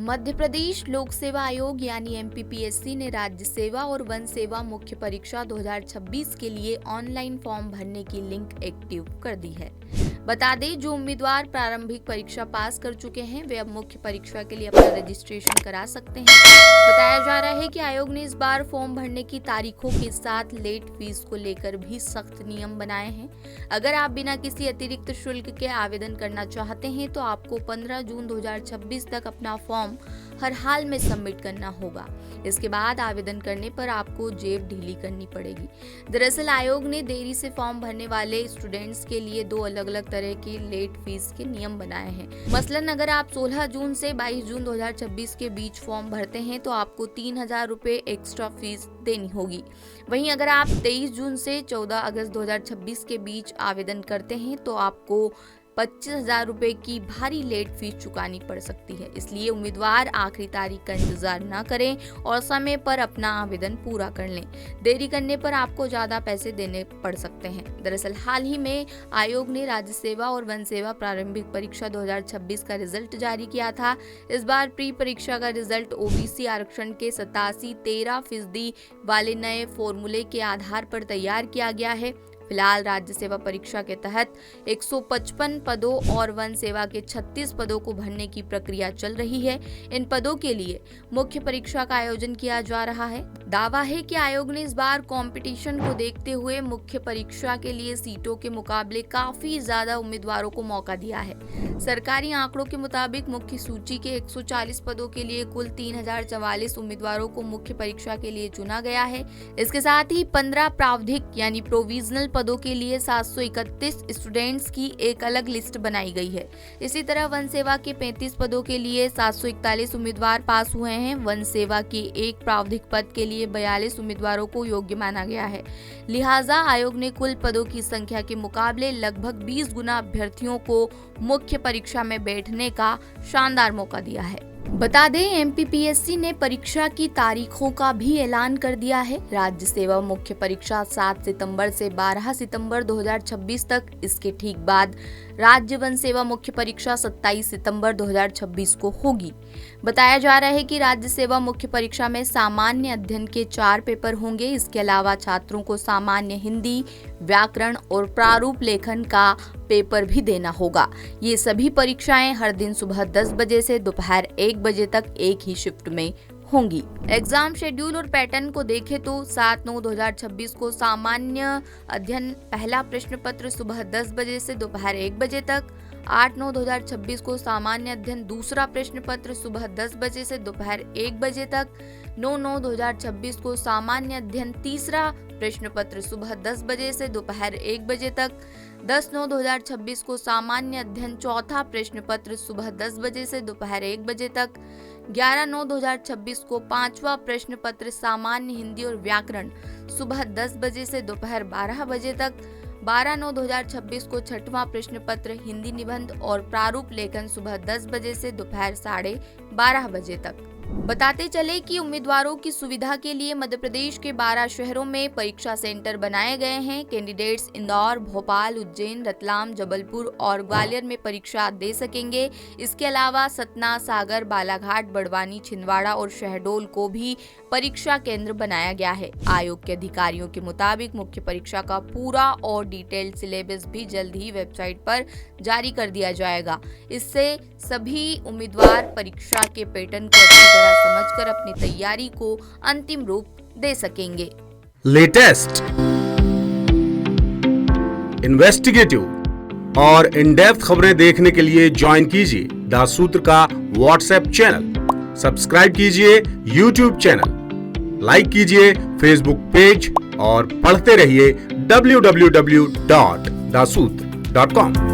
मध्य प्रदेश लोक सेवा आयोग यानी एमपीपीएससी ने राज्य सेवा और वन सेवा मुख्य परीक्षा 2026 के लिए ऑनलाइन फॉर्म भरने की लिंक एक्टिव कर दी है। बता दें, जो उम्मीदवार प्रारंभिक परीक्षा पास कर चुके हैं वे अब मुख्य परीक्षा के लिए अपना रजिस्ट्रेशन करा सकते हैं। बताया जा रहा है कि आयोग ने इस बार फॉर्म भरने की तारीखों के साथ लेट फीस को लेकर भी सख्त नियम बनाए हैं। अगर आप बिना किसी अतिरिक्त शुल्क के आवेदन करना चाहते हैं तो आपको 15 जून 2026 तक अपना फॉर्म हर हाल में सबमिट करना होगा। इसके बाद आवेदन करने पर आपको जेब ढीली करनी पड़ेगी। दरअसल आयोग ने देरी से फॉर्म भरने वाले स्टूडेंट्स के लिए 2 अलग-अलग तरह की लेट फीस के नियम बनाए हैं। मसलन अगर आप 16 जून से 22 जून 2026 के बीच फॉर्म भरते हैं तो आपको 3000 रुपए एक्स्ट्रा फीस देनी होगी। वहीं अगर आप 23 जून से 14 अगस्त 2026 के बीच आवेदन करते हैं तो आपको 25,000 रुपए की भारी लेट फीस चुकानी पड़ सकती है। इसलिए उम्मीदवार आखिरी तारीख का इंतजार न करें और समय पर अपना आवेदन पूरा कर लें। देरी करने पर आपको ज्यादा पैसे देने पड़ सकते हैं। दरअसल हाल ही में आयोग ने राज्य सेवा और वन सेवा प्रारंभिक परीक्षा 2026 का रिजल्ट जारी किया था। इस बार प्री परीक्षा का रिजल्ट ओबीसी आरक्षण के 87-13% वाले नए फॉर्मूले के आधार पर तैयार किया गया है। फिलहाल राज्य सेवा परीक्षा के तहत 155 पदों और वन सेवा के 36 पदों को भरने की प्रक्रिया चल रही है। इन पदों के लिए मुख्य परीक्षा का आयोजन किया जा रहा है। दावा है कि आयोग ने इस बार कंपटीशन को देखते हुए मुख्य परीक्षा के लिए सीटों के मुकाबले काफी ज्यादा उम्मीदवारों को मौका दिया है। सरकारी आंकड़ों के मुताबिक मुख्य सूची के 140 पदों के लिए कुल 3044 उम्मीदवारों को मुख्य परीक्षा के लिए चुना गया है। इसके साथ ही 15 प्रावधिक यानी प्रोविजनल पदों के लिए 731 स्टूडेंट्स की एक अलग लिस्ट बनाई गई है। इसी तरह वन सेवा के 35 पदों के लिए 741 उम्मीदवार पास हुए हैं। वन सेवा के एक प्रावधिक पद के लिए 42 उम्मीदवारों को योग्य माना गया है। लिहाजा आयोग ने कुल पदों की संख्या के मुकाबले लगभग 20 गुना अभ्यर्थियों को मुख्य परीक्षा में बैठने का शानदार मौका दिया है। बता दें, एमपीपीएससी ने परीक्षा की तारीखों का भी ऐलान कर दिया है। राज्य सेवा मुख्य परीक्षा 7 सितंबर से 12 सितंबर 2026 तक, इसके ठीक बाद राज्य वन सेवा मुख्य परीक्षा 27 सितंबर 2026 को होगी। बताया जा रहा है कि राज्य सेवा मुख्य परीक्षा में सामान्य अध्ययन के 4 पेपर होंगे। इसके अलावा छात्रों को सामान्य हिंदी, व्याकरण और प्रारूप लेखन का पेपर भी देना होगा। ये सभी परीक्षाएं हर दिन सुबह 10 बजे से दोपहर 1 बजे तक एक ही शिफ्ट में होंगी। एग्जाम शेड्यूल और पैटर्न को देखें तो 7/9/2026 को सामान्य अध्ययन पहला प्रश्न पत्र सुबह 10 बजे से दोपहर 1 बजे तक, 8/9/2026 को सामान्य अध्ययन दूसरा प्रश्न पत्र सुबह 10 बजे से दोपहर 1 बजे तक, 9/9/2026 को सामान्य अध्ययन तीसरा प्रश्न पत्र सुबह 10 बजे से दोपहर 1 बजे तक, 10/9/2026 को सामान्य अध्ययन चौथा प्रश्न पत्र सुबह 10 बजे से दोपहर 1 बजे तक, 11/9/2026 को पांचवा प्रश्न पत्र सामान्य हिंदी और व्याकरण सुबह 10 बजे से दोपहर 12 बजे तक, 12/9/2026 को छठवां प्रश्न पत्र हिंदी निबंध और प्रारूप लेखन सुबह 10 बजे से दोपहर 12:30 बजे तक। बताते चले कि उम्मीदवारों की सुविधा के लिए मध्य प्रदेश के 12 शहरों में परीक्षा सेंटर बनाए गए हैं। कैंडिडेट्स इंदौर, भोपाल, उज्जैन, रतलाम, जबलपुर और ग्वालियर में परीक्षा दे सकेंगे। इसके अलावा सतना, सागर, बालाघाट, बड़वानी, छिंदवाड़ा और शहडोल को भी परीक्षा केंद्र बनाया गया है। आयोग के अधिकारियों के मुताबिक मुख्य परीक्षा का पूरा और डिटेल्ड सिलेबस भी जल्द ही वेबसाइट पर जारी कर दिया जाएगा। इससे सभी उम्मीदवार परीक्षा के पैटर्न को अच्छी तरह समझकर अपनी तैयारी को अंतिम रूप दे सकेंगे। लेटेस्ट, इन्वेस्टिगेटिव और इन डेप्थ खबरें देखने के लिए ज्वाइन कीजिए द सूत्र का व्हाट्सएप चैनल, सब्सक्राइब कीजिए यूट्यूब चैनल, लाइक कीजिए फेसबुक पेज और पढ़ते रहिए www.daसूत्र.com।